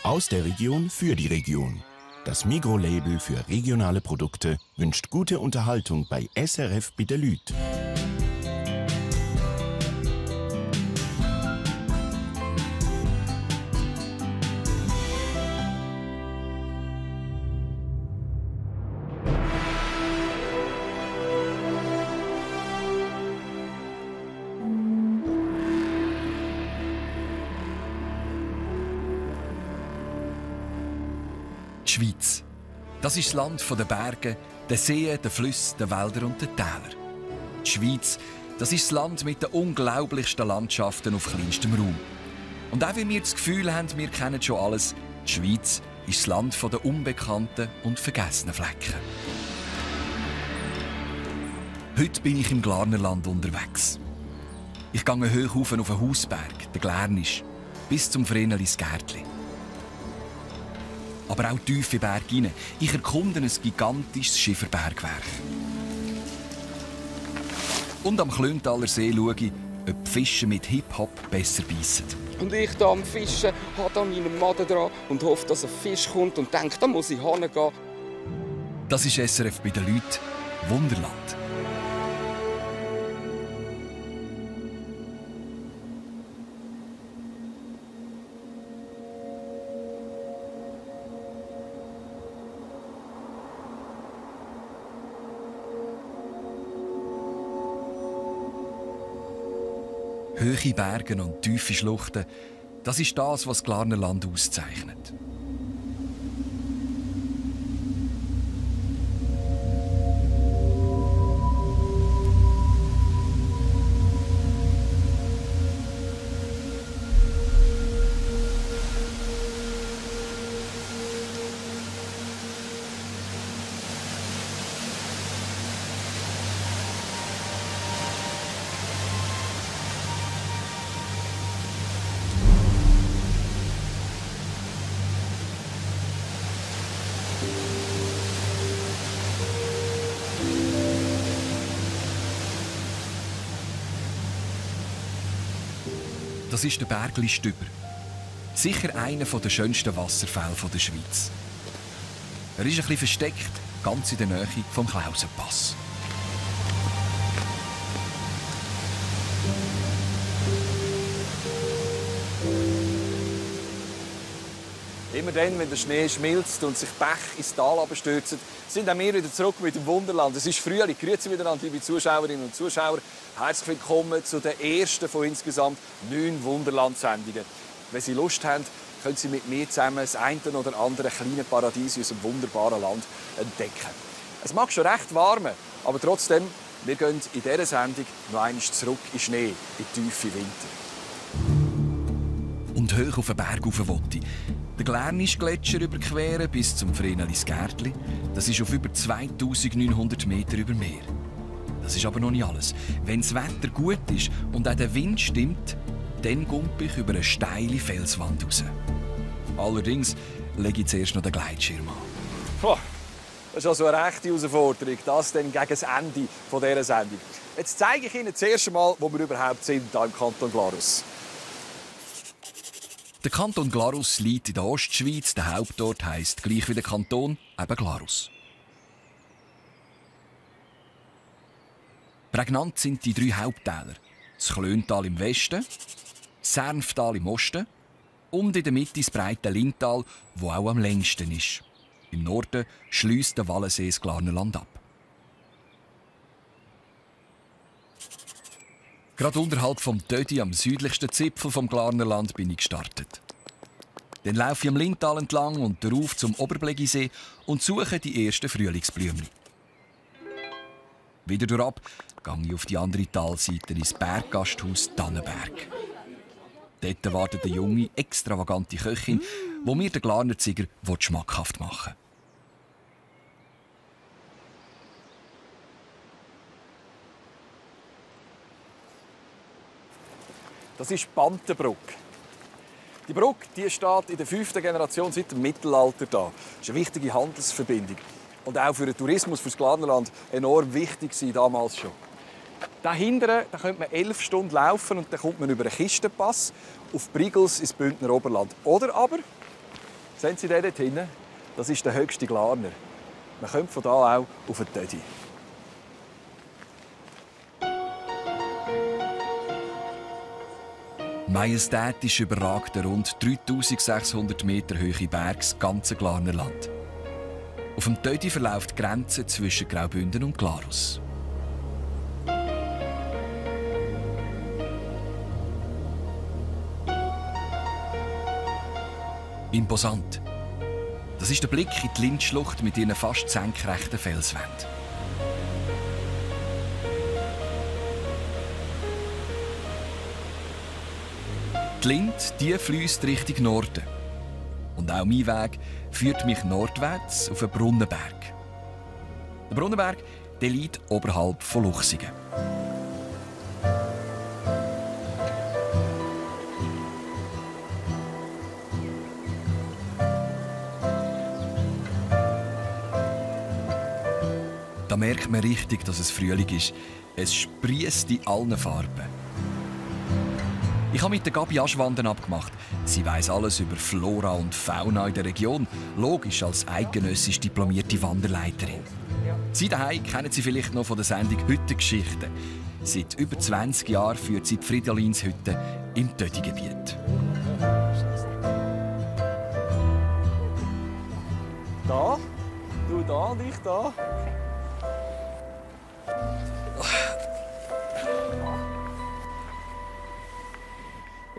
Aus der Region für die Region. Das Migros-Label für regionale Produkte wünscht gute Unterhaltung bei SRF Bitterlüt. Die Schweiz. Das ist das Land der Berge, der Seen, der Flüsse, der Wälder und der Täler. Die Schweiz, das ist das Land mit den unglaublichsten Landschaften auf kleinstem Raum. Und auch wenn wir das Gefühl haben, wir kennen schon alles, die Schweiz ist das Land der unbekannten und vergessenen Flecken. Heute bin ich im Glarnerland unterwegs. Ich gehe hoch auf einen Hausberg, den Glärnisch, bis zum Vrenelis Gärtli. Aber auch tiefe Berge hinein. Ich erkunde ein gigantisches Schieferbergwerk. Und am Klöntaler See schaue ich, ob die Fische mit Hip-Hop besser beißen. Und ich da am Fischen, habe da meinen Maden dran und hoffe, dass ein Fisch kommt und denke, da muss ich hingehen. Das ist SRF bei den Leuten Wunderland. Hohe Berge und tiefe Schluchten, das ist das, was das Glarnerland auszeichnet. Das ist der Bergli Stüber. Sicher einer der schönsten Wasserfälle der Schweiz. Er ist ein bisschen versteckt, ganz in der Nähe vom Klausenpass. Immer dann, wenn der Schnee schmilzt und sich Bäche ins Tal abstürzen, sind auch wir wieder zurück mit dem Wunderland. Es ist Frühling. Grüezi miteinander, liebe Zuschauerinnen und Zuschauer. Herzlich willkommen zu der ersten von insgesamt 9 Wunderland-Sendungen. Wenn Sie Lust haben, können Sie mit mir zusammen das eine oder andere kleine Paradies in unserem wunderbaren Land entdecken. Es mag schon recht warm, aber trotzdem, wir gehen in dieser Sendung noch einmal zurück in Schnee, in tiefe Winter. Und hoch auf den Berg rauf wollte ich. Den Glärnisch-Gletscher überqueren bis zum Vrenelis Gärtli. Das ist auf über 2900 Meter über Meer. Das ist aber noch nicht alles. Wenn das Wetter gut ist und auch der Wind stimmt, dann gumpe ich über eine steile Felswand raus. Allerdings lege ich zuerst noch den Gleitschirm an. Puh, das ist also eine rechte Herausforderung, das dann gegen das Ende dieser Sendung. Jetzt zeige ich Ihnen das erste Mal, wo wir überhaupt sind, hier im Kanton Glarus. Der Kanton Glarus liegt in der Ostschweiz. Der Hauptort heisst gleich wie der Kanton, eben Glarus. Prägnant sind die 3 Haupttäler. Das Klöntal im Westen, das Sernftal im Osten und in der Mitte das breite Linntal, das auch am längsten ist. Im Norden schliesst der Wallensee das Glarnerland ab. Gerade unterhalb vom Tödi, am südlichsten Zipfel vom Glarnerland, bin ich gestartet. Dann laufe ich am Linntal entlang und darauf zum Oberblegisee und suche die ersten Frühlingsblümchen. Wieder durchab gehe ich auf die andere Talseite ins Berggasthaus Tannenberg. Dort wartet eine junge, extravagante Köchin, die mir den Glarnerzieger schmackhaft machen will. Das ist Bantenbrücke. Die Brücke die steht in der 5. Generation seit dem Mittelalter da. Das ist eine wichtige Handelsverbindung. Und auch für den Tourismus, für das Glarnerland enorm wichtig war damals schon. Dahinter da könnte man 11 Stunden laufen und dann kommt man über einen Kistenpass auf Brigels ins Bündner Oberland. Oder aber Sehen Sie den dort hinten? Das ist der höchste Glarner. Man kommt von hier auch auf den Tödi. Majestätisch überragt der rund 3600 Meter hohe Berg das ganze Glarnerland. Auf dem Tödi verläuft die Grenze zwischen Graubünden und Glarus. Imposant. Das ist der Blick in die Lindschlucht mit ihren fast senkrechten Felswänden. Die Lind fliesst Richtung Norden. Und auch mein Weg führt mich nordwärts auf den Brunnenberg. Der Brunnenberg liegt oberhalb von Luchsingen. Da merkt man richtig, dass es Frühling ist. Es sprießt in allen Farben. Ich habe mit der Gabi Aschwanden abgemacht. Sie weiss alles über Flora und Fauna in der Region. Logisch als eidgenössisch diplomierte Wanderleiterin. Sie daheim kennen Sie vielleicht noch von der Sendung «Hüttengeschichten». Seit über 20 Jahren führt sie die Fridolins-Hütte im Tödi-Gebiet. Da? Du da und ich da.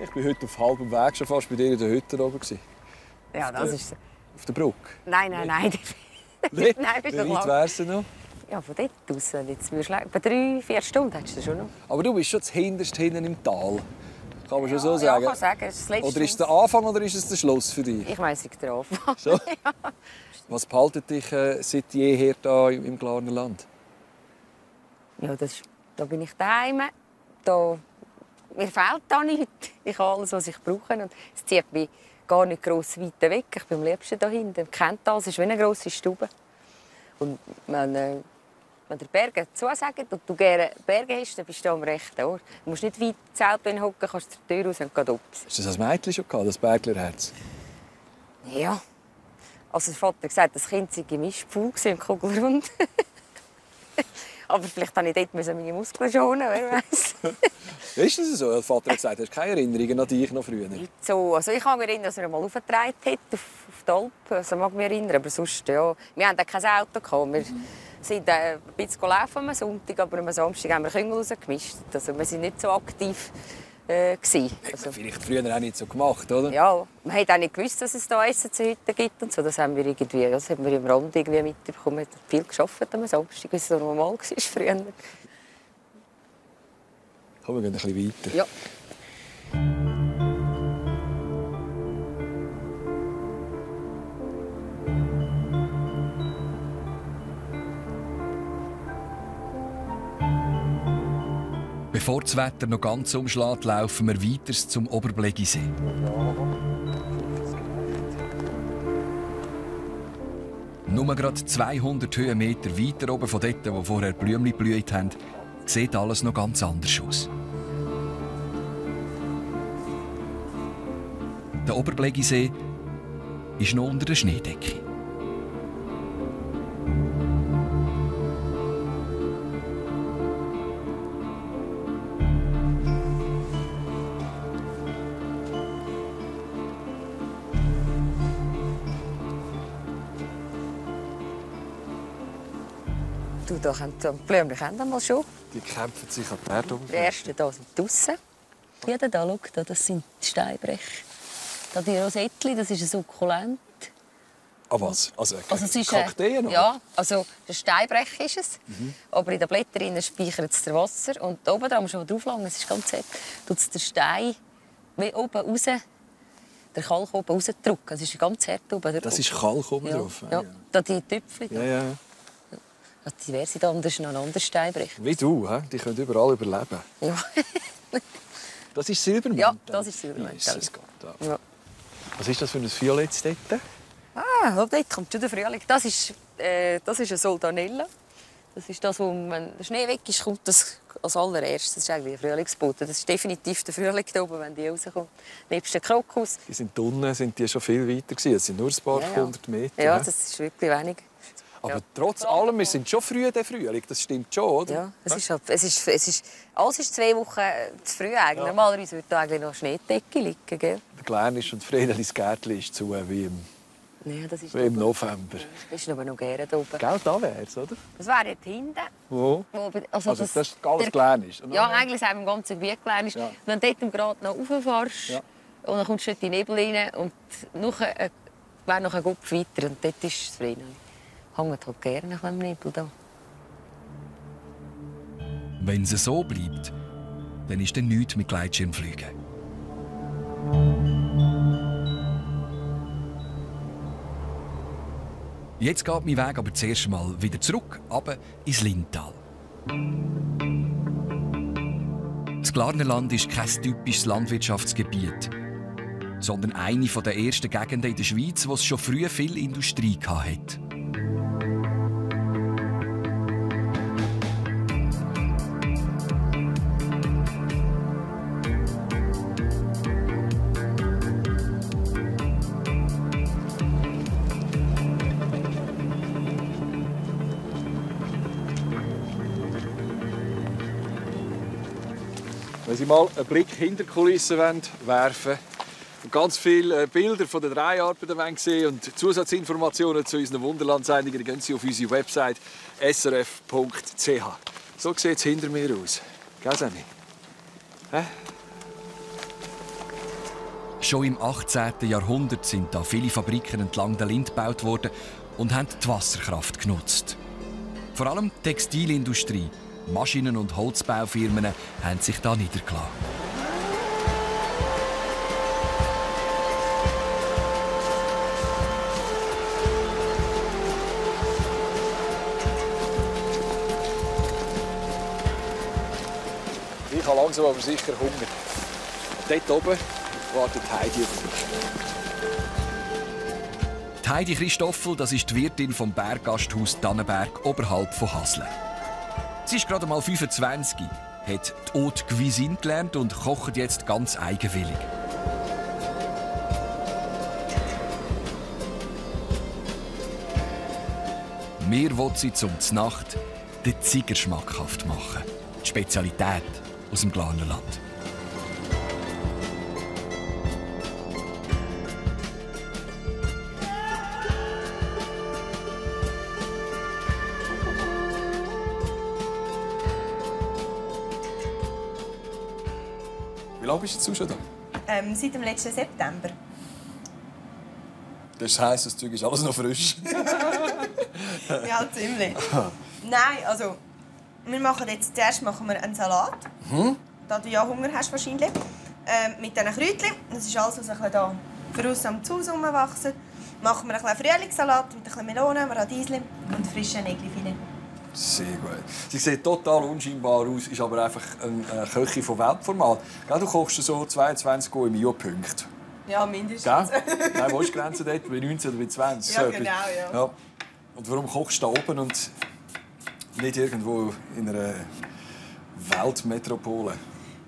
Ich bin heute auf halbem Weg schon fast bei dir in der Hütte oben. Ja, das ist so. Auf der Brücke? Nein. Nein, Bist wie du weit wärst du noch? Ja, von dort aus. Jetzt etwa 3-4 Stunden hättest du schon noch. Aber du bist schon zuhinterst hinten im Tal. Kann man schon so sagen? Ja, kann sagen. Es ist das letzte Oder ist es der Anfang oder ist es der Schluss für dich? Ich weiss, ich der Anfang. So? Ja. Was behaltet dich seit jeher hier im Glarner Land? Ja, da bin ich daheim. Mir fehlt da nichts. Ich habe alles, was ich brauche. Und es zieht mich gar nicht gross weit weg. Ich bin am liebsten da hinten. Man kennt das, es ist wie eine grosse Stube. Und wenn der Berge zusagen und du gerne Berge hast, dann bist du am rechten Ort. Du musst nicht weit Zeltbein hocken, kannst zur Tür raus und gehst raus. Hast du das als Mädchen schon gehabt, das Berglerherz? Ja. Also der Vater hat gesagt, das Kind sei Mischpfuhl im Kugelrund. Aber vielleicht musste ich dort meine Muskeln schonen, wer weiß. Ist das so? Der Vater hat gesagt, du hast keine Erinnerungen an dich noch früher? Nicht so. Also ich kann mich erinnern, dass er einmal aufgetragen hat auf die Alp. Also mag mich erinnern, aber sonst, ja. Wir hatten kein Auto gehabt. Wir sind ein bisschen laufen am Sonntag, aber am Samstag haben wir Küngel rausgemischt. Also wir waren nicht so aktiv. Also, vielleicht früher auch nicht so gemacht, oder? Ja, man hat auch nicht gewusst, dass es da Essen zu Hütten gibt und so. Das haben wir irgendwie, das haben wir im Rand irgendwie mitbekommen. Wir haben viel gearbeitet am Samstag, wie es so normal war früher. Komm, wir gehen ein bisschen weiter. Ja. Bevor das Wetter noch ganz umschlägt, laufen wir weiter zum Oberblegisee. Nur gerade 200 Höhenmeter weiter oben von dort, wo vorher Blümchen geblüht haben, sieht alles noch ganz anders aus. Der Oberblegisee ist noch unter der Schneedecke. Da haben die Blümchen mal schon. Die kämpfen sich an die Erdoberfläche. Die ersten hier sind draussen. Ja, da, schau, das sind die Steinbrech. Da die Rosettli, das ist ein Sukkulent. Ah, was? Also es ist Kakteen? Ja, also der Steinbrech ist es. Aber in den Blättern speichert es das Wasser. Und oben dran, schon drauf lang, es ist ganz hart, tut es den Stein wie oben raus, der Kalk oben rausdrücken. Es ist ganz hart oben. Das ist Kalk oben drauf? Ja, da die Tüpfchen. Ja. Diverse andere sind noch ein anderes Steinbrech. Wie du, he? Die können überall überleben. Ja. Das ist Silbermond? Ja, das ist Silbermond. Jesus Gott. Ja. Was ist das für ein Violett dort? Dort kommt schon der Frühling. Das ist eine Soldanella. Das ist das, wo, wenn der Schnee weg ist, kommt das als allererstes. Das ist eigentlich ein Frühlingsbote. Das ist definitiv der Frühling da oben, wenn die rauskommt. Nebst dem Krokus. Die sind unten, sind die schon viel weiter gewesen. Es sind nur ein paar hundert Meter. Ja, das ist wirklich wenig. Aber trotz allem, wir sind schon früh der Frühling. Das stimmt schon, oder? Ja, alles ist 2 Wochen zu früh eigentlich. Ja. Normalerweise würde da eigentlich noch Schneedecke liegen, gell? Der Glärnisch und Vrenelis Gärtli ist zu wie im November. Das ist aber noch gerne da oben. Gell, da wäre es, oder? Das wäre dort hinten. Wo? Also das ist alles Glärnisch? Ja, eigentlich sagen wir im ganzen Gebiet Glärnisch. Ja. Wenn du dort gerade noch rauffährst, und dann kommst du in die Nebel rein und nachher wäre noch ein Kopf weiter und dort ist das Vreneli. Hängt halt gerne nach dem Nebel da. Wenn es so bleibt, dann ist dann nichts mit Gleitschirmfliegen. Jetzt geht mein Weg aber zuerst mal wieder zurück, runter ins Lintal. Das Glarnerland ist kein typisches Landwirtschaftsgebiet, sondern eine der ersten Gegenden in der Schweiz, wo es schon früh viel Industrie hatte. Wenn Sie mal einen Blick hinter die Kulissen werfen und ganz viele Bilder von den 3 Arbeiten sehen und Zusatzinformationen zu unseren Wunderland-Sendungen, gehen Sie auf unsere Website srf.ch. So sieht es hinter mir aus. Gell, Sammy? Schon im 18. Jahrhundert sind da viele Fabriken entlang der Lind gebaut worden und haben die Wasserkraft genutzt. Vor allem die Textilindustrie, Maschinen- und Holzbaufirmen haben sich da niedergelassen. Ich habe langsam aber sicher Hunger. Dort oben wartet Heidi auf mich. Die Heidi Christoffel, das ist die Wirtin vom Berggasthaus Dannenberg oberhalb von Hasle. Sie ist gerade mal 25, hat die Haute Cuisine gelernt und kocht jetzt ganz eigenwillig. Mir will sie zum Znacht den Ziger schmackhaft machen. Die Spezialität aus dem Glarnerland. Wie lange bist du schon da? Seit dem letzten September. Das heisst, das Zeug ist alles noch frisch. Ja, ziemlich. Nein, also wir machen jetzt zuerst einen Salat. Da du ja Hunger hast wahrscheinlich. Mit diesen Kräutchen. Das ist alles, was ein bisschen für uns am Haus wachsen. Machen wir einen Frühlingssalat mit ein bisschen Melonen, Radiesli und frischen Nägelfilet. Sehr gut. Sie sieht total unscheinbar aus, ist aber einfach eine Köchin von Weltformat. Du kochst so 22 im Jahr-Punkt. Ja, mindestens. Nein, wo ist die Grenze dort? Bei 19 oder bei 20? Ja, genau, ja. Und warum kochst du da oben und nicht irgendwo in einer Weltmetropole?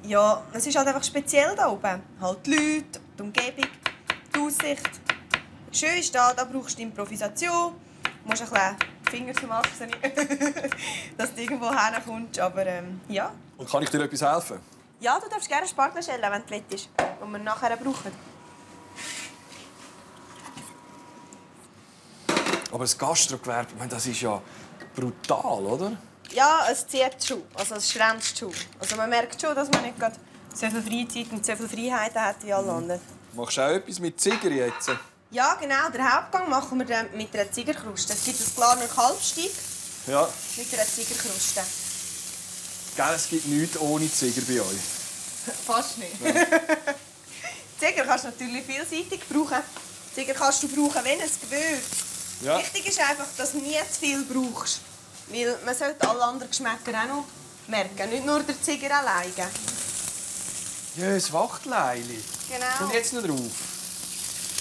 Ja, es ist halt einfach speziell da oben. Halt die Leute, die Umgebung, die Aussicht. Schön ist da brauchst du Improvisation. Du musst ein bisschen Finger zum Wachsen, dass du irgendwo herkommst. Aber ja. Und kann ich dir etwas helfen? Ja, du darfst gerne Spargel schälen, wenn es leid ist, die wir nachher brauchen. Aber das Gastrogewerbe, das ist ja brutal, oder? Ja, es zieht schon. Also es schränzt schon. Also man merkt schon, dass man nicht gerade so viel Freizeit und so viele Freiheiten hat wie alle anderen. Machst du auch etwas mit Ziger jetzt? Ja, genau. Den Hauptgang machen wir dann mit einer Zigerkruste. Es gibt ein Glarner Kalbsteig mit einer Zigerkruste. Gell, es gibt nichts ohne Ziger bei euch. Fast nicht. Ja. Ziger kannst du natürlich vielseitig brauchen. Ziger kannst du brauchen wie ein Gewürz. Ja. Wichtig ist einfach, dass du nie zu viel brauchst. Weil man sollte alle anderen Geschmäcker auch noch merken, nicht nur der Ziger alleine. Ja, das Wachtleili. Genau. Und jetzt noch drauf.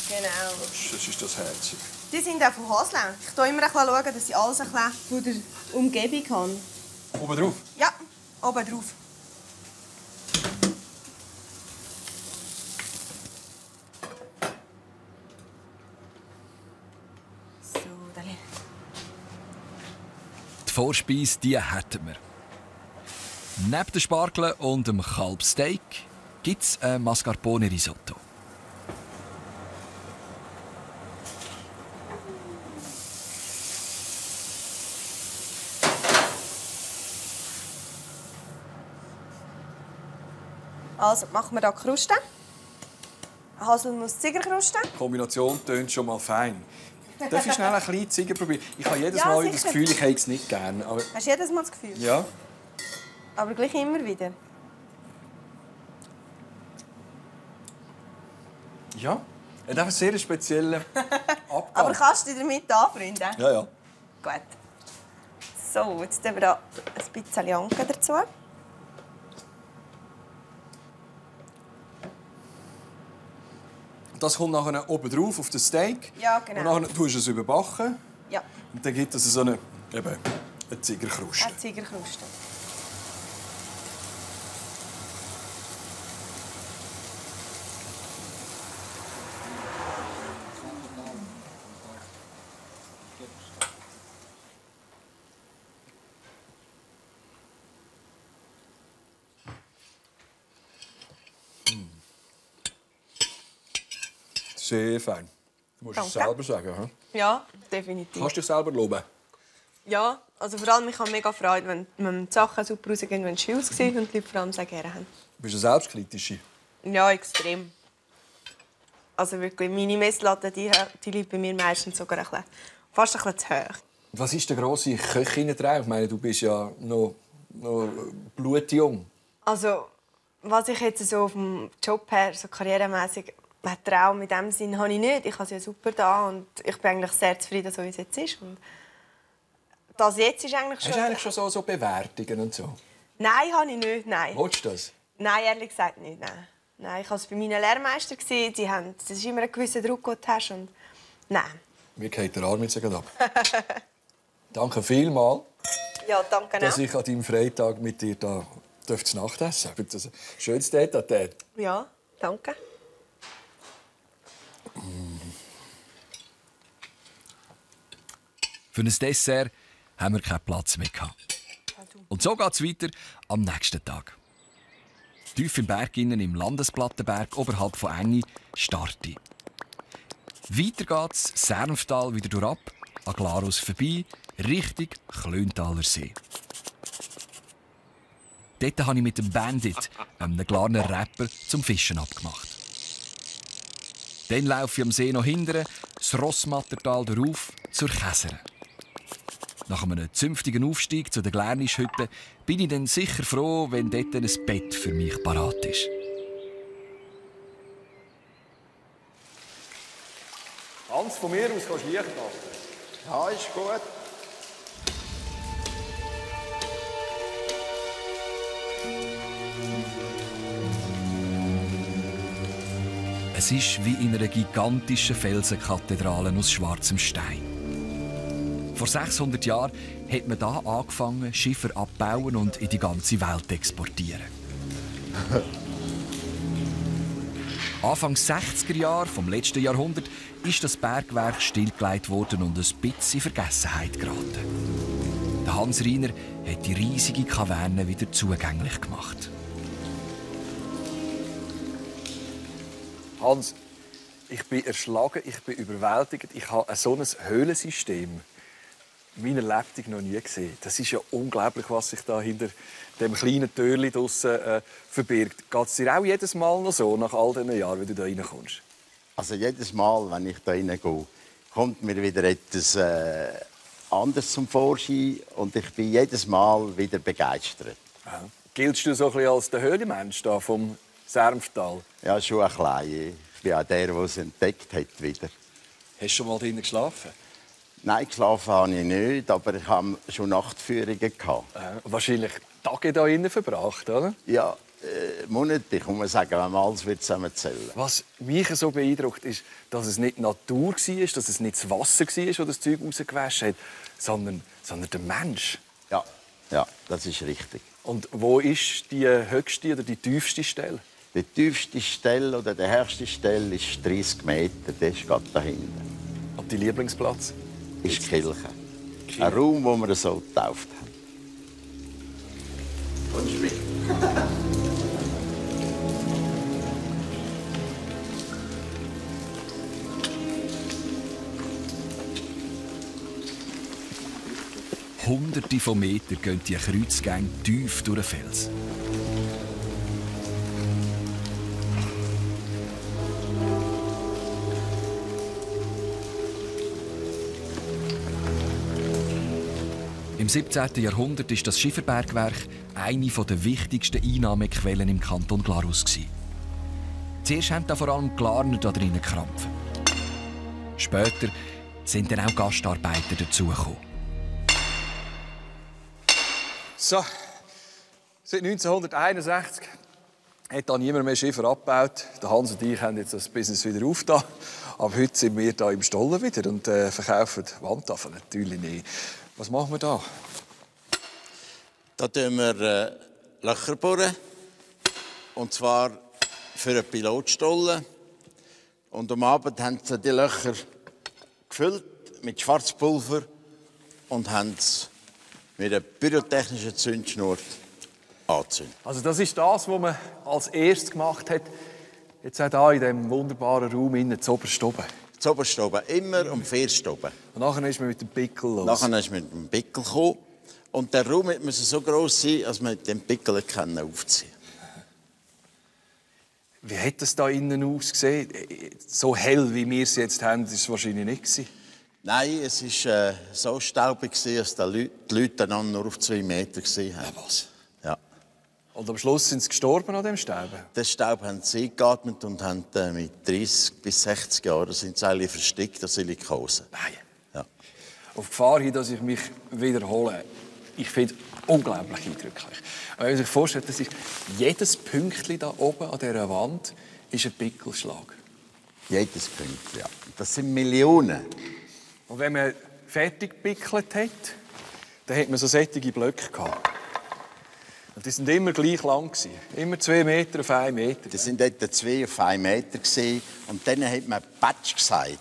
Genau. Das ist das herzig. Die sind auch von Haslau. Ich schaue immer schauen, dass ich alles ein bisschen von der Umgebung habe. Oben drauf? Ja, oben drauf. So, Dali. Die Vorspeise, die hätten wir. Neben den Spargeln und dem Kalbsteak gibt es ein Mascarpone-Risotto. Also machen wir hier Kruste. Haselnuss-Ziegerkruste. Die Kombination tönt schon mal fein. Darf ich schnell ein bisschen Ziger probieren? Ich habe jedes Ja, Mal sicher. das Gefühl, ich hätte es nicht gern. Aber Hast du jedes Mal das Gefühl? ja. Aber gleich immer wieder. Ja. Er hat einen sehr speziellen Abgang. Aber kannst du dich damit anfreunden? Ja, ja. Gut. So, jetzt tun wir hier ein bisschen Anke dazu. Das kommt nachher oben drauf auf das Steak. Ja, genau. Und dann tust du es überbacken. Ja, Und dann gibt es so eine Ziegerkruste. eine Ziegerkruste. Sehr fein. Du musst es Danke. selber sagen. He? Ja, definitiv. Kannst du dich selber loben? Ja, also vor allem, ich habe mega Freude, wenn die Sachen super rausgehen, wenn es schön aussieht und die Leute vor allem sehr gerne haben. Bist du selbstkritische? Ja, extrem. Also wirklich, meine Messlatte, die liegt bei mir meistens sogar fast ein bisschen zu hoch. Was ist der grosse Köchinnentraum? Ich meine, du bist ja noch blutjung. Also, was ich jetzt so auf dem Job her, so karrieremässig, einen Traum in dem Sinn habe ich nicht. Ich habe es ja super da und ich bin eigentlich sehr zufrieden, so wie es jetzt ist. Und das jetzt ist eigentlich schon... Hast du eigentlich schon so Bewertungen und so? Nein, habe ich nicht, nein. Willst du das? Nein, ehrlich gesagt nicht, nein. Nein, ich war es bei meinen Lehrmeistern. Das ist immer ein gewisser Druck, den du hast. Und nein. Mir geht der Arm jetzt ab. Danke vielmals, Ja, danke dass auch. ich an deinem Freitag mit dir da zu Nacht essen durfte. Das ist ein schönes Tête-à-Tête. Ja, danke. Für ein Dessert haben wir keinen Platz mehr gehabt. Und so geht es weiter am nächsten Tag. Tief im Berg innen im Landesplattenberg oberhalb von Engi starte ich. Weiter geht's Särmtal wieder durchab, an Glarus vorbei, Richtung Klöntaler See. Dort habe ich mit dem Bandit, einem Glarner Rapper, zum Fischen abgemacht. Dann laufe ich am See noch hinterher, das Rossmattertal darauf, zur Käsere. Nach einem zünftigen Aufstieg zu der Glärnischhütte bin ich dann sicher froh, wenn dort ein Bett für mich parat ist. Hans, von mir aus kannst du Licht machen. Ja, ist gut. Es ist wie in einer gigantischen Felsenkathedrale aus schwarzem Stein. Vor 600 Jahren hat man hier angefangen, Schiffer abbauen und in die ganze Welt exportieren. Anfang 60er Jahre vom letzten Jahrhundert ist das Bergwerk stillgelegt worden und ein bisschen in Vergessenheit geraten. Der Hans Reiner hat die riesige Kaverne wieder zugänglich gemacht. Hans, ich bin erschlagen, ich bin überwältigt. Ich habe so ein Höhlensystem in meiner Lebenswelt noch nie gesehen. Das ist ja unglaublich, was sich da hinter dem kleinen Türchen draussen verbirgt. Geht es dir auch jedes Mal noch so, nach all diesen Jahren, wenn du da reinkommst? Also jedes Mal, wenn ich da reingehe, kommt mir wieder etwas anderes zum Vorschein und ich bin jedes Mal wieder begeistert. Ja. Giltst du so ein bisschen als der Höhlenmensch da vom Särmtal? Ja, schon ein klein. Ich bin auch der, der es entdeckt hat wieder. Hast du schon mal drinnen geschlafen? Nein, geschlafen habe ich nicht, aber ich habe schon Nachtführungen gehabt. Wahrscheinlich Tage da innen verbracht, oder? Ja, Monate, kann man sagen, wenn man alles zusammenzählen. Was mich so beeindruckt, ist, dass es nicht die Natur war, dass es nicht das Wasser war, das das Zeug rausgewaschen hat, sondern der Mensch. Ja, das ist richtig. Und wo ist die höchste oder die tiefste Stelle? Die tiefste Stelle oder die höchste Stelle ist 30 Meter, das ist gerade da hinten. Und die Lieblingsplatz? Ist die Kirche. Ein Raum, wo wir so getauft haben. Kommst du mit? Hunderte von Metern gehen die Kreuzgänge tief durch den Fels. Im 17. Jahrhundert war das Schieferbergwerk eine der wichtigsten Einnahmequellen im Kanton Glarus. Zuerst haben da vor allem die Glarner da drinnen gekrampft. Später sind dann auch Gastarbeiter dazugekommen. So, seit 1961 hat da niemand mehr Schiffer abgebaut. Der Hans und ich haben jetzt das Business wieder aufgetan. Aber heute sind wir hier im Stollen wieder und verkaufen Wandtafeln. Natürlich nicht. Was machen wir da? Da bohren wir Löcher bohren. Und zwar für einen Pilotstollen. Und am Abend haben sie die Löcher gefüllt mit Schwarzpulver und haben es mit einer pyrotechnischen Zündschnur anzünden. Also das ist das, was man als erstes gemacht hat. Jetzt auch hier in diesem wunderbaren Raum innen, zuoberst oben. Zuoberst oben, immer um 4 oben. Und nachher ist man mit dem Pickel los. Nachher ist man mit dem Pickel gekommen. Und der Raum musste so gross sein, dass man den Pickel aufziehen konnte. Wie hat das da innen ausgesehen? So hell, wie wir es jetzt haben, war es wahrscheinlich nicht. Nein, es war so staubig, dass die Leute dann nur auf 2 Meter gesehen haben. Was? Ja. Und am Schluss sind sie gestorben an dem Staub? Den Staub haben sie eingeatmet und haben mit 30 bis 60 Jahren sind sie alle verstickt an Silikose. Nein. Ja. Auf Gefahr hin, dass ich mich wiederhole. Ich finde es unglaublich eindrücklich. Wenn man sich vorstellt, das ist jedes Pünktchen da oben an dieser Wand ist ein Pickelschlag. Jedes Pünktchen, ja. Das sind Millionen. Und wenn man fertig gepickelt hat, dann hat man so solche Blöcke gehabt. Und die waren immer gleich lang. Immer 2 Meter auf 1 Meter. Das sind etwa 2 auf 1 Meter. Und dann hat man Patsch gesagt.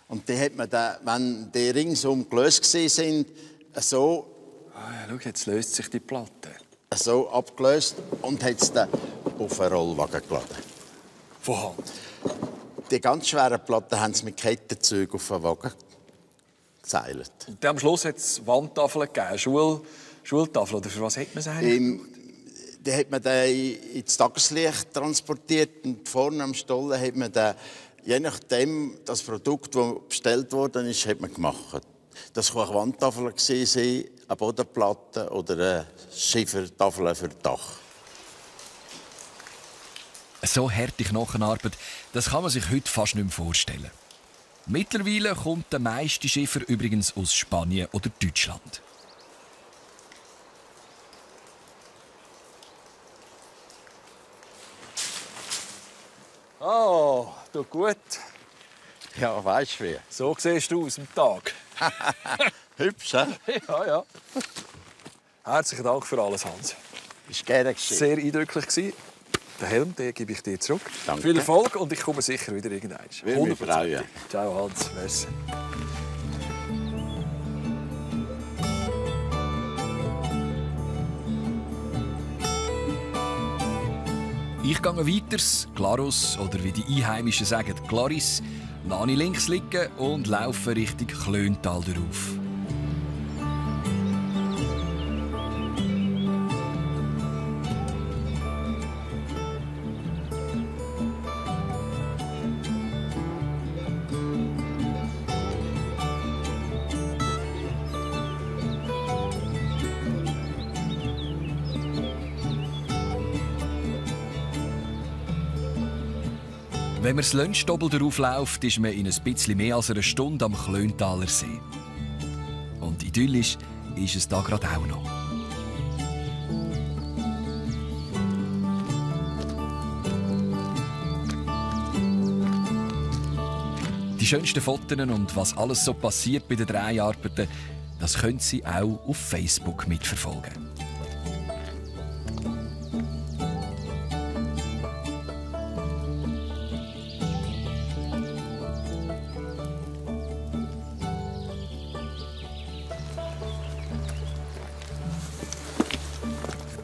Und die hat man dann, wenn die ringsum gelöst waren, so... Schau, jetzt löst sich die Platte. So abgelöst und hat es dann auf einen Rollwagen geladen. Von Hand? Die ganz schweren Platten haben sie mit Kettenzügen auf den Wagen geseilt. Und am Schluss hat es Wandtafeln gegeben, Schultafeln. Oder für was hat man sie eigentlich? Die hat man dann ins Tageslicht transportiert und vorne am Stollen hat man dann, je nachdem das Produkt, das bestellt worden ist, hat man gemacht. Das kann eine Wandtafel sein, eine Bodenplatte oder eine Schiefertafel für das Dach. So harte Knochenarbeit, das kann man sich heute fast nicht mehr vorstellen. Mittlerweile kommt der meiste Schiffer übrigens aus Spanien oder Deutschland. Oh, tut gut. Ja, weisst du wie? So siehst du aus dem Tag. Hübsch, hä? Ja, ja. Herzlichen Dank für alles, Hans. Ist gerne geschehen. Sehr eindrücklich. Den Helm den gebe ich dir zurück. Danke. Viel Erfolg und ich komme sicher wieder irgendwann. Will mich freuen. Ciao, Hans. Merci. Ich gehe weiter, Glarus oder wie die Einheimischen sagen, Glaris, lasse ich links liegen und laufe Richtung Klöntal darauf. Wenn man das Lönstobel darauf läuft, ist man in ein bisschen mehr als eine Stunde am Klöntaler See. Und idyllisch ist es da gerade auch noch. Die schönsten Fotos und was alles so passiert bei den Dreharbeiten, das können Sie auch auf Facebook mitverfolgen.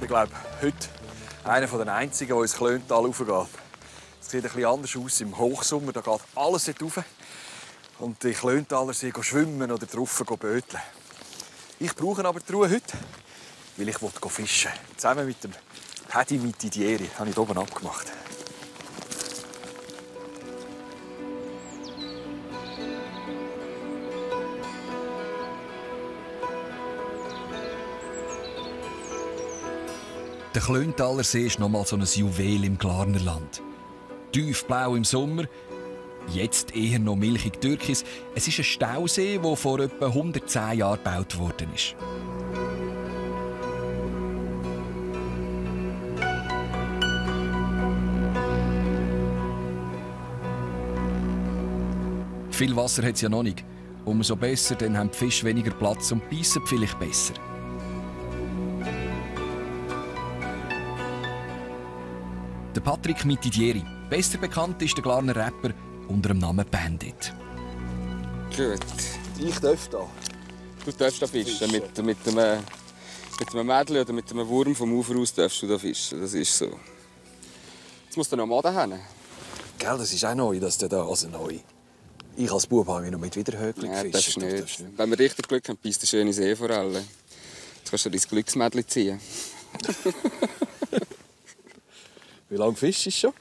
Ich glaube, heute einer der einzigen, der ins Klöntal raufgeht. Es sieht ein bisschen anders aus im Hochsommer. Da geht alles dort rauf. Und die Klöntaler See schwimmen oder drauf böteln. Ich brauche aber die Ruhe heute, weil ich fischen will. Zusammen mit dem Paddy Mitidieri habe ich hier oben abgemacht. Der Klöntaler See ist nochmal so ein Juwel im Glarnerland. Tiefblau im Sommer, jetzt eher noch milchig türkis. Es ist ein Stausee, der vor etwa 110 Jahren gebaut worden ist. Viel Wasser hat es ja noch nicht. Umso besser, dann haben die Fische weniger Platz und beißen vielleicht besser. Der Patrick Mitidieri. Besser bekannt ist der Glarner Rapper unter dem Namen Bandit. Gut. Ich darf da. Du darfst da fischen. Mit einem Mädchen oder mit einem Wurm vom Ufer aus darfst du da fischen. Das ist so. Jetzt musst du noch mal dahin. Gell, das ist auch neu, dass der da also neu. Ich als Bub habe mich noch mit Wiederhöckli Ja, gefischt. das ist nicht. Wenn wir richtig Glück haben, beißt eine schöne Seeforelle. Jetzt kannst du dein Glücksmädchen ziehen. Wie lange fischst du schon?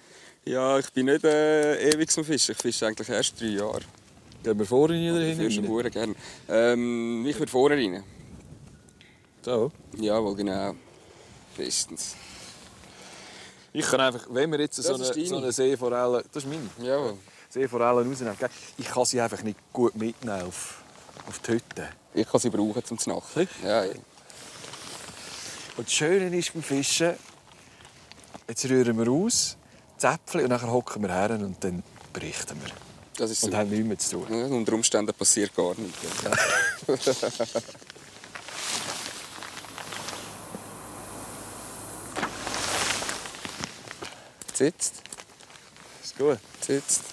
Ja, ich bin nicht ewig zum Fischen. Ich fische eigentlich erst 3 Jahre. Gehen wir vorne oder Ich fische hinten? gerne. Ich würde vorne rein. So. Jawohl, genau. Bestens. Ich kann einfach, wenn wir jetzt Das so ist eine Seeforelle... Das ist meine. Jawohl. Seeforellen rausnehmen. Gell? Ich kann sie einfach nicht gut mitnehmen auf die Hütte. Ich kann sie brauchen zum Znachten. Ja, ja. Und das Schöne ist beim Fischen, jetzt rühren wir aus, Zäpfchen, und dann hocken wir her und dann berichten wir. Das ist so. Und haben nichts mehr zu tun. Ja, unter Umständen passiert gar nichts. Ja. Sitzt. Ist gut. Sitzt.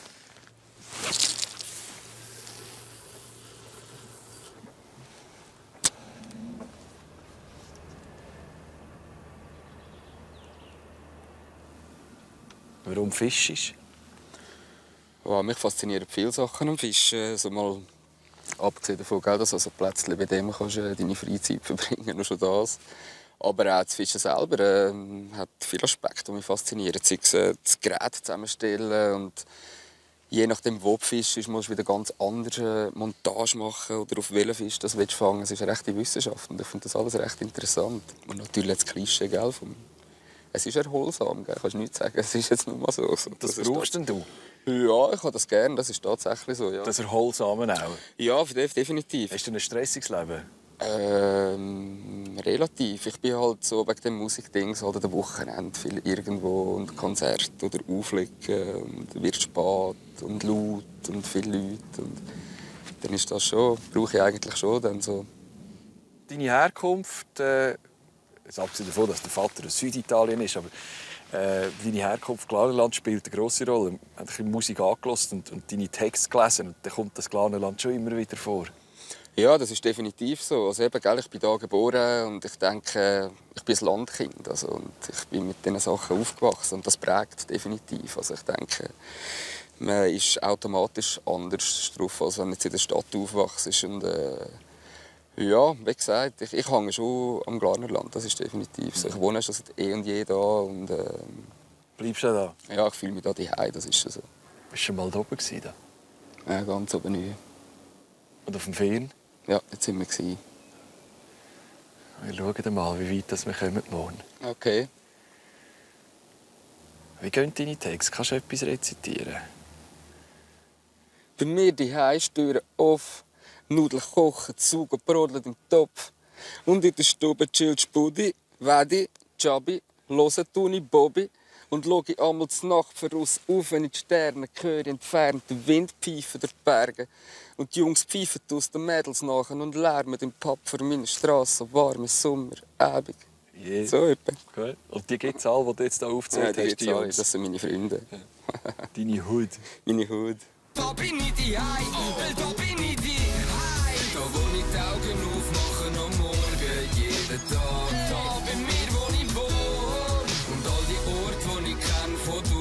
Warum fischst Oh, mich faszinieren viele Sachen am Fischen. So mal abgesehen davon, gell, dass du also Plätzchen bei dem kannst deine Freizeit verbringen, nur schon das. Aber auch das Fischen selber hat viele Aspekte, die mich faszinieren. Sei es das Gerät zusammenstellen und je nachdem, wo du fischst, musst du wieder ganz andere Montage machen oder auf welchen Fisch das willst du fangen. Es ist eine rechte Wissenschaft und ich finde das alles recht interessant. Und natürlich das Klischee, gell, es ist erholsam, gell? Kannst nichts sagen. Es ist jetzt nur mal so. Das brauchst denn du? Ja, ich habe das gerne. Das ist tatsächlich so. Ja, Das Erholsamen auch? ja definitiv. Hast du ein stressiges Leben? Relativ. Ich bin halt so wegen dem Musikdings halt an der Wochenende viel irgendwo und Konzert oder auflegen und wird spät und laut und viele Leute und dann ist das schon, brauche ich eigentlich schon dann so. Deine Herkunft, jetzt abgesehen davon, dass der Vater aus Süditalien ist, aber deine Herkunft, Glarnerland, spielt eine grosse Rolle. Ich habe die Musik angehört und deine Texte gelesen und dann kommt das Glarnerland schon immer wieder vor. Ja, das ist definitiv so. Also eben, gell, ich bin hier geboren und ich denke, ich bin ein Landkind. Also, und ich bin mit diesen Sachen aufgewachsen und das prägt definitiv. Also ich denke, man ist automatisch anders drauf, als wenn man jetzt in der Stadt aufwachst. Und ja, wie gesagt, ich hänge schon am Glarnerland, das ist definitiv so. Ich wohne schon seit eh und je da und Bleibst du da? ja, ich fühle mich da daheim, das ist schon so. Bist du schon mal da oben? Da? Ja, ganz oben neu. Und auf dem Feen? Ja, jetzt sind wir gewesen. Wir schauen mal, wie weit wir kommen morgen. Okay. Wie gehen deine Texte? Kannst du etwas rezitieren? Bei mir daheim Türen auf, Nudeln kochen, Zug und Brot im Topf. Und in der Stube chillt Spudi, Wedi, Chabi, hören Tuni, Bobby. Und schaue einmal zur Nacht voraus auf in die Sterne, höre entfernt den Wind pfeifen durch die Berge. Und die Jungs pfeifen aus den Mädels nach und lärmen im Pub vor meiner Straße, warme Sommerabend. Yeah. So etwa. Cool. Und die gibt es alle, die du jetzt hier aufgezählt Ja, hast, die Jungs? das sind meine Freunde. Deine Hut. Meine Hut. Da bin ich die Hei, da bin ich die Hei. Da wo ich die Augen aufmachen am Morgen, jeden Tag. Da bei mir, wo ich wohne. Und all die Orte, die ich kenne von du.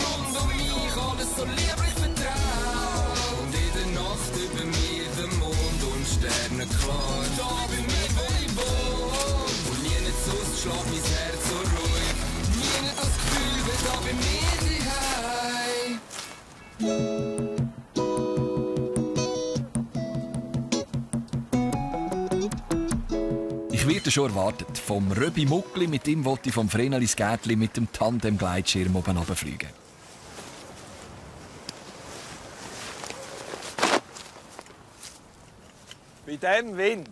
Rund um mich alles so lieblich vertraut. Und in der Nacht über mir der Mond und Sterne klar. Da bei mir, wo ich wohne. Und nie nicht sonst schlägt mein Herz so ruhig. Nie nicht das Gefühl, wenn da bei mir die Hei. Ich werde schon erwartet. Vom Röbi Muckli, mit dem wollte ich vom Vrenelis Gärtli mit dem Tandem-Gleitschirm oben runterfliegen. Bei diesem Wind.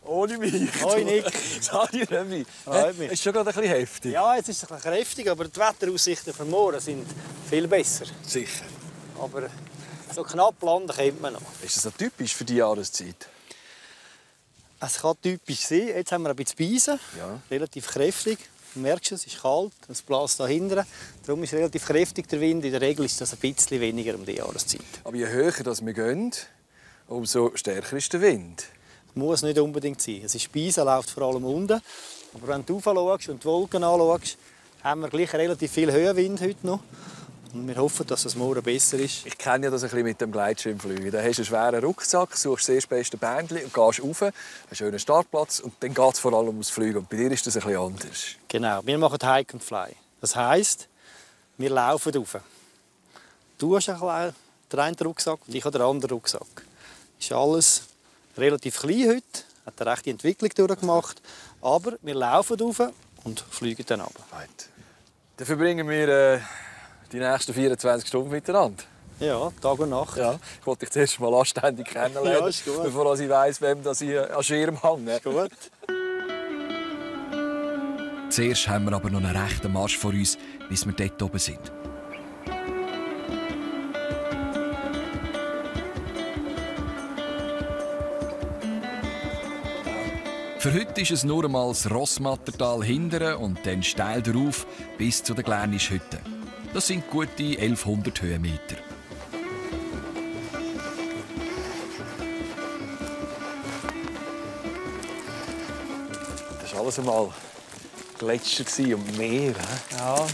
Ohne mich. Hoi Nick. Sali Römi. Freut mich. Ist schon gerade ein bisschen heftig. Ja, jetzt ist es ein bisschen kräftig, aber die Wetteraussichten für morgen sind viel besser. Sicher. Aber so knapp landen kennt man noch. Ist das so typisch für die Jahreszeit? Es kann typisch sein. Jetzt haben wir ein bisschen Beisen, Ja. relativ kräftig. Du merkst es ist kalt, es bläst da hinten. Darum ist relativ kräftig der Wind. In der Regel ist das ein bisschen weniger um die Jahreszeit. Aber je höher das wir gehen, umso stärker ist der Wind. Das muss nicht unbedingt sein. Es ist Beisen läuft vor allem unten. Aber wenn du rauf schaust und die Wolken anschaust, haben wir gleich relativ viel Höhenwind heute noch. Und wir hoffen, dass es morgen besser ist. Ich kenne ja das ein bisschen mit dem Gleitschirmfliegen. Da hast du einen schweren Rucksack, suchst das erste beste Bändchen und gehst rauf, einen schönen Startplatz und dann geht es vor allem ums Fliegen. Und bei dir ist das ein bisschen anders. Genau, wir machen Hike and Fly. Das heisst, wir laufen rauf. Du hast den einen Rucksack und ich habe den anderen Rucksack. Ist alles relativ klein heute, hat eine rechte Entwicklung durchgemacht. Aber wir laufen rauf und fliegen dann runter. Right. Dann verbringen wir die nächsten 24 Stunden miteinander. Ja, Tag und Nacht. Ja. Ich wollte dich zuerst mal anständig kennenlernen, Ja, ist gut. bevor ich weiss, wem das ich an Schirm hänge. Gut. Zuerst haben wir aber noch einen rechten Marsch vor uns, bis wir dort oben sind. Für heute ist es nur einmal das Rossmattertal hindern und dann steil darauf bis zu der Glärnisch-Hütte. Das sind gute 1100 Höhenmeter. Das war alles einmal Gletscher und Meer. He? Ja,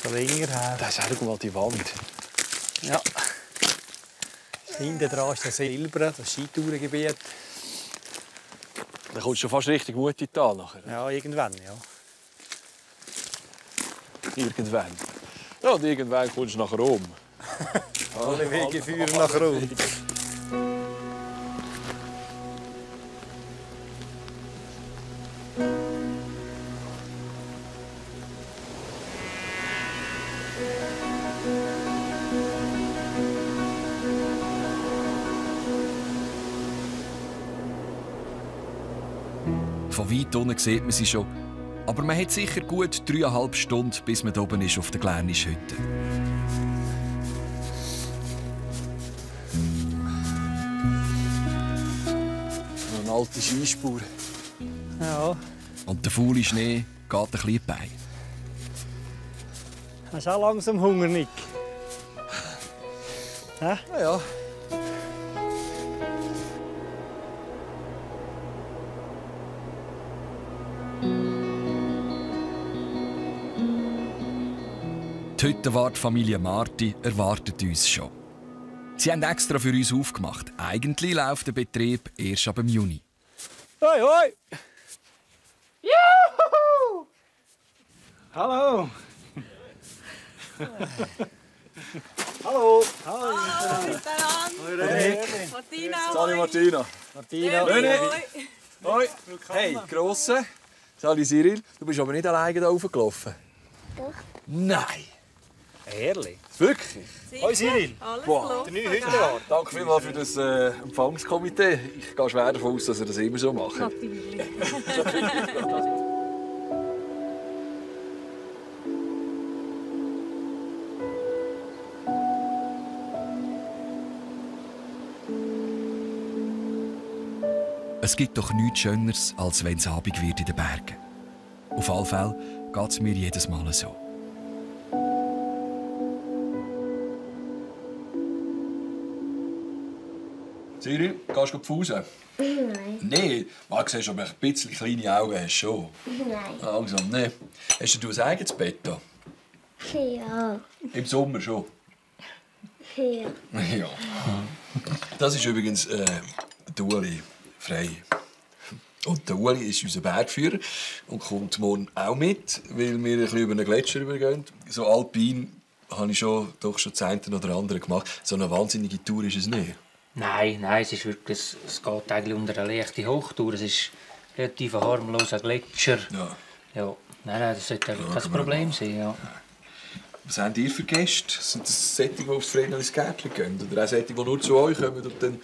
schon länger her. Das ist auch mal die Wand. Ja. Hinten dran ist das Silber, das Skitourengebiet. Dann kommst du schon fast richtig Mutital nachher. Ja, irgendwann, ja. Irgendwann. Ja, und irgendwann kommst du nach Rom. Alle Wege führen nach Rom. Von weit unten sieht man sie schon. Aber man hat sicher gut 3,5 Stunden, bis man oben ist auf der Glärnisch-Hütte. Eine alte Skispur. Ja. Und der faule Schnee geht ein bisschen bei. Hast du auch langsam Hunger, Nick? Hä? Ja. Die Hüttenwart-Familie Marti erwartet uns schon. Sie haben extra für uns aufgemacht. Eigentlich läuft der Betrieb erst ab Juni. Hoi, hoi! Juhu! Hallo! Hallo! Hallo! Sali Martina. Martina! Hoi. Hey, Grosse. Sali Cyril. Du bist aber nicht alleine hier raufgelaufen. Doch. Nein. Ehrlich? Wirklich? Hoi Cyril! Wow. Der neue Hüttenwart. Danke vielmals für das Empfangskomitee. Ich gehe schwer davon aus, dass ihr das immer so macht. Natürlich. Es gibt doch nichts Schöneres, als wenn es Abend wird in den Bergen. Auf alle Fälle geht es mir jedes Mal so. Cyril, gehst du pfusen? Nein. Nein, man sieht schon, ein bisschen kleine Augen hast schon. Nein. Langsam, nein. Hast du ein eigenes Bett da? Ja. Im Sommer schon? Ja. Ja. Das ist übrigens der Ueli Frey. Und der Ueli ist unser Bergführer und kommt morgen auch mit, weil wir ein bisschen über einen Gletscher übergehen. So alpin habe ich doch schon das eine oder andere gemacht. So eine wahnsinnige Tour ist es nicht. Nein, es ist wirklich, es geht eigentlich unter eine leichte Hochtour. Es ist relativ ein harmloser Gletscher. Ja. Nein, das sollte eigentlich kein Problem sein. Ja. Was habt ihr für Gäste? Sind das solche, die aufs Vrenelis Gärtchen gehen? Oder auch solche, die nur zu euch kommen und dann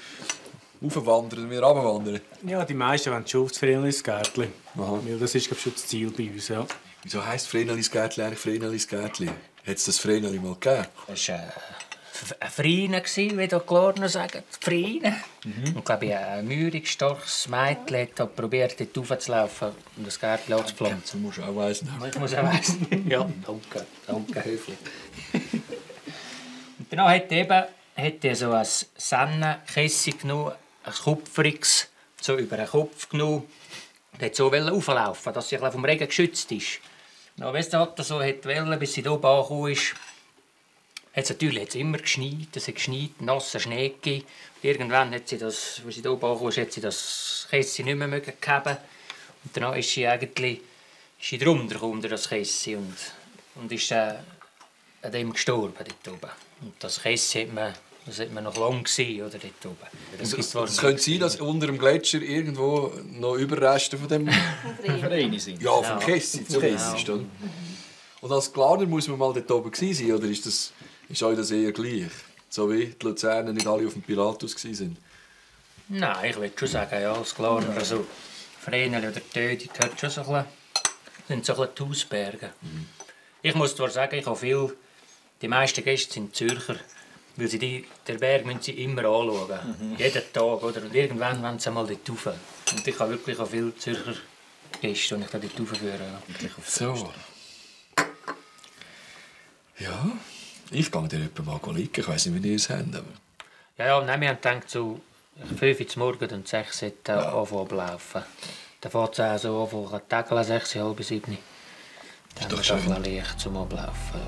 raufwandern und wir runterwandern? Ja, die meisten wollen schon aufs Vrenelis Gärtchen. Weil das ist, glaube ich, schon das Ziel bei uns. Ja. Wieso heisst Vrenelis Gärtchen eigentlich Vrenelis Gärtchen? Hat es das Vreneli mal gegeben? Das war ein Freine, wie die Glarner sagen. Freine. Und ich glaube, ein mührigstarkes Mädchen hat probiert, dort raufzulaufen und das Gärtchen anzupflanzen. Du musst auch weissen. Ich muss auch weissen. Ja, danke, höflich. Und dann hat er so ein Sennenkästchen genommen, ein Kupferiges, so über den Kopf genommen. Er wollte so rauflaufen, dass er vom Regen geschützt ist. Dann, weißt du, was er so wollte, bis sie hier oben angekommen ist, hat es natürlich immer geschneit, es hat geschneit, nasser Schnee gegeben. Und irgendwann hat sie das, als sie hier oben angekommen ist, hat sie das Kästchen nicht mehr gehabt. Und dann ist sie eigentlich drunter unter das Kästchen und ist an dem gestorben dort oben. Und das Kästchen hat man noch lange gesehen, oder, dort oben. Es könnte sein, dass unter dem Gletscher irgendwo noch Überreste von dem Verein sind. Ja, vom Kästchen zumindest. Genau. Und als Glarner muss man mal dort oben gewesen sein, oder ist euch das eher gleich? So wie die Luzerner nicht alle auf dem Pilatus waren? Nein, ich würde schon sagen, ja, als Glarner. Also, Vreneli oder Tödi gehört schon so ein bisschen, sind so ein bisschen die Hausberge. Ich muss zwar sagen, ich habe die meisten Gäste sind Zürcher, weil den Berg müssen sie immer anschauen. Jeden Tag, oder? Und irgendwann wollen sie mal dort rauf. Und ich habe wirklich auch viele Zürcher Gäste, die ich dort raufführe. Ja. So. Ja, ich gehe dir etwa mal liegen. Ich weiss nicht, wie ihr es habt. Aber... Ja, nein, wir haben gedacht, so 5 Uhr morgens und 6 Uhr anfangen ablaufen. Dann fährt es auch so an, Tageln 6, halb 7. Dann ist es ein leicht zum Ablaufen.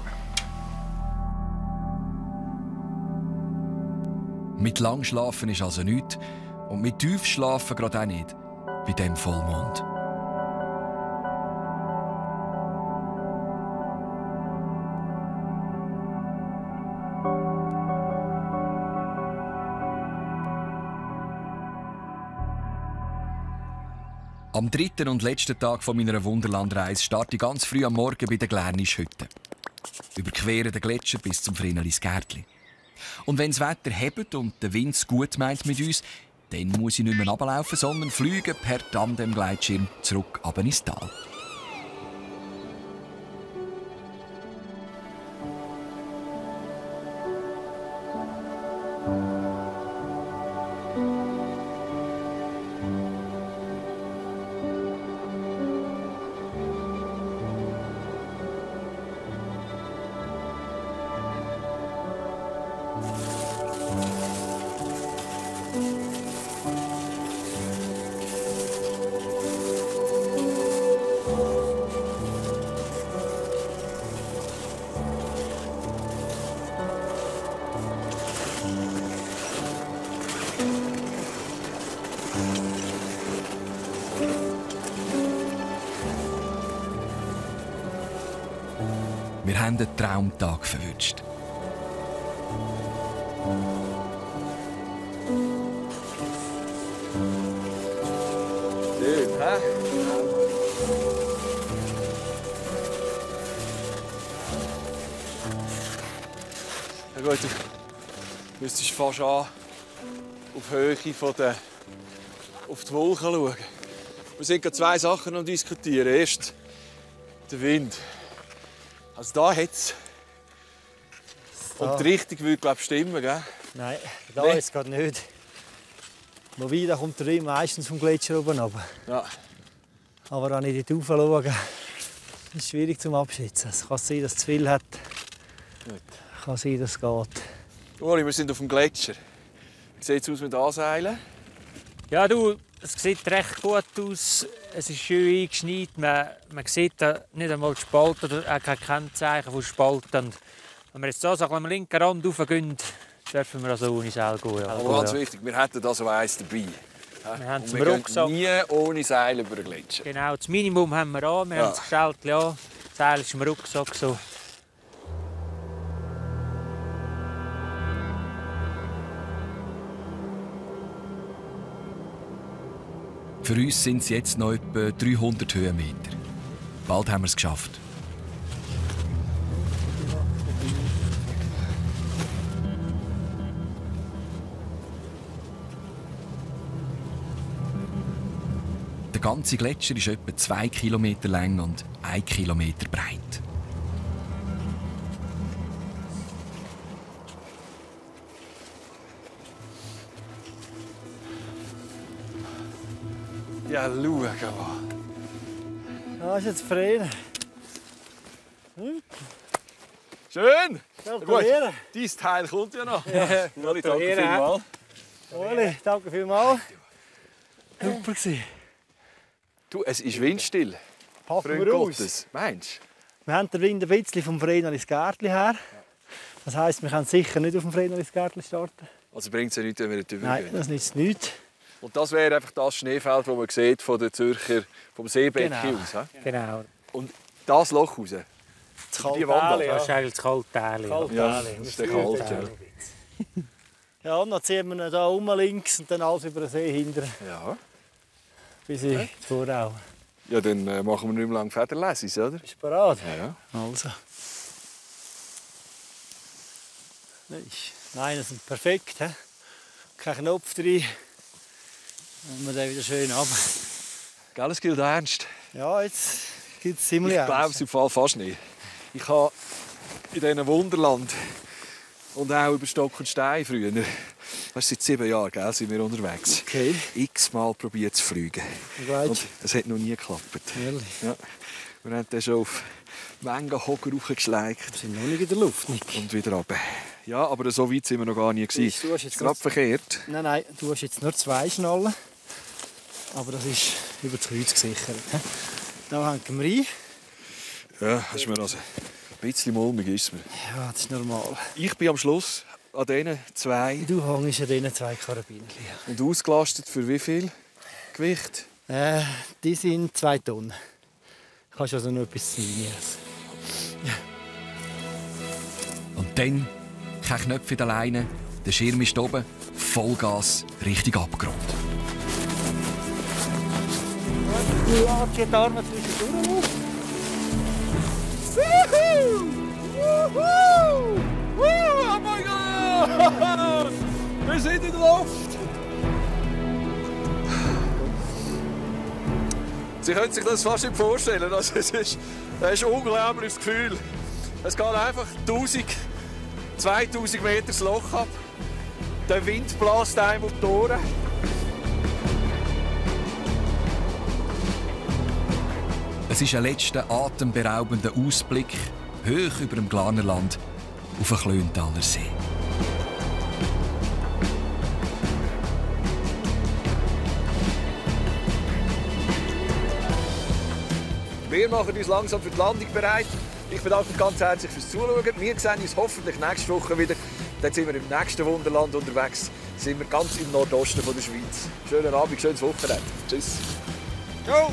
Mit Langschlafen ist also nichts und mit Tiefschlafen gerade auch nicht, bei dem Vollmond. Am 3. und letzten Tag meiner Wunderlandreise starte ich ganz früh am Morgen bei der Glärnisch-Hütte. Überqueren den Gletscher bis zum Vrenelis Gärtli. Und wenn das Wetter hebt und der Wind gut meint mit uns, dann muss ich nicht mehr runterlaufen, sondern fliegen per Tandem-Gleitschirm zurück runter ins Tal. Wir haben einen Traumtag verwünscht. Schön, hä? Ja gut, du müsstest fast auf Höhe auf die Wolken schauen. Wir sind gerade 2 Sachen am diskutieren. Erst der Wind. Also da hat es. Und die Richtung würde, glaube ich, stimmen, gell? Nein, da Nee. ist es gerade nicht. Wobei, da kommt der Rhein meistens vom Gletscher oben runter. Ja. Aber wenn ich dort rauf schaue, ist es schwierig zu abschätzen. Es kann sein, dass es zu viel hat. Gut. Kann sein, dass es geht. Uli, wir sind auf dem Gletscher. Wie sieht es aus mit Anseilen? Ja, du, es sieht recht gut aus. Es ist schön eingeschneit. Man sieht da nicht einmal die Spalte oder auch kein Kennzeichen von Spalten. Und wenn wir jetzt hier so am linken Rand raufgehen, dürfen wir also ohne Seil gehen. Ja. Aber ganz wichtig, wir hätten da so eins dabei. Wir haben und zum wir Rucksack. gehen nie ohne Seil über den Gletscher. Genau, das Minimum haben wir an. Wir haben das Gestellt an. Das Seil ist im Rucksack so. Für uns sind es jetzt noch etwa 300 Höhenmeter. Bald haben wir es geschafft. Der ganze Gletscher ist etwa 2 Kilometer lang und 1 Kilometer breit. Ja, schau mal. Das ist jetzt Freen. Schön! Gratuliere. Dein Teil kommt ja noch. Ja. Uli, danke vielmals. Oli, danke vielmals. Super gewesen. Du, es ist windstill. Packen Freund wir aus. Gottes. Meinst Wir haben den Wind ein bisschen vom Vrenalis Gärtli her. Das heisst, wir können sicher nicht auf dem Vrenalis Gärtli starten. du? Also bringt es ja nichts, wenn wir nicht Nein, übergehen. das nützt nichts. Und das wäre einfach das Schneefeld, das man sieht von der Zürcher, vom Seebeck Genau. aus. He? Genau. Und das Loch raus. Das Die Wand. Das ist eigentlich das Kalttal. Ja, das ist der Kalt. Ja. Ja, und dann ziehen wir ihn hier um links und dann alles über den See hinter. Ja. Bis in die Thurau. Ja, dann machen wir nicht mehr lange Federlesis, oder? Bist du bereit? Ja. Also. Nein, das ist perfekt. He? Kein Knopf drin. Und wir den wieder schön ab. Gell, es gilt ernst. Ja, jetzt gibt es ziemlich Ich glaube es im Fall fast nicht. Ich habe in diesem Wunderland und auch über Stock und Stein früher, weißt, seit 7 Jahren gell, sind wir unterwegs, Okay. x-mal probiert zu fliegen. Und es hat noch nie geklappt. Ehrlich? Ja. Wir haben dann schon auf Mengenhocker raufgeschleicht. Wir sind noch nicht in der Luft, Nick. Und wieder runter. Ja, aber so weit sind wir noch gar nie gewesen. Du hast jetzt Gerade verkehrt. Nein, du hast jetzt nur 2 Schnallen. Aber das ist über das Kreuz gesichert. he? Da hängen wir rein. Ja, das ist mir also ein bisschen mulmig. Ist mir. Ja, das ist normal. Ich bin am Schluss an diesen 2 Du hängst an diesen 2 Karabinern. und ausgelastet für wie viel Gewicht? Die sind 2 Tonnen. Du kannst also noch etwas rein. Und dann kein Knöpfe in der Leine, der Schirm ist oben, Vollgas, richtig Abgrund. Ja, die Arme zwischendurch. Oh mein Gott! Wir sind in der Luft! Sie können sich das fast nicht vorstellen. Also, es ist ein unglaubliches Gefühl. Es geht einfach 2000 Meter das Loch ab. Der Wind bläst einem auf die Ohren. Es ist ein letzter atemberaubender Ausblick hoch über dem Glarnerland auf den Klöntaler See. Wir machen uns langsam für die Landung bereit. Ich bedanke mich ganz herzlich fürs Zuschauen. Wir sehen uns hoffentlich nächste Woche wieder. Dann sind wir im nächsten Wunderland unterwegs. Sind wir ganz im Nordosten der Schweiz. Schönen Abend, schönes Wochenende. Tschüss. Ciao.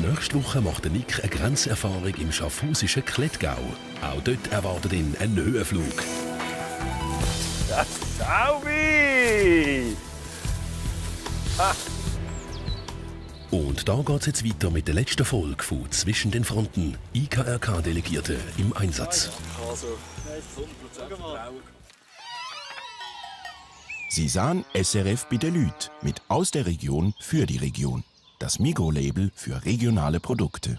Nächste Woche macht der Nick eine Grenzerfahrung im schaffhausischen Klettgau. Auch dort erwartet ihn ein Höhenflug. Das Saubi! Und da geht es jetzt weiter mit der letzten Folge von «Zwischen den Fronten». IKRK-Delegierte im Einsatz. Also, 100% Vertrauen. Sie sahen SRF bei der Lüt mit aus der Region für die Region. Das Migro-Label für regionale Produkte.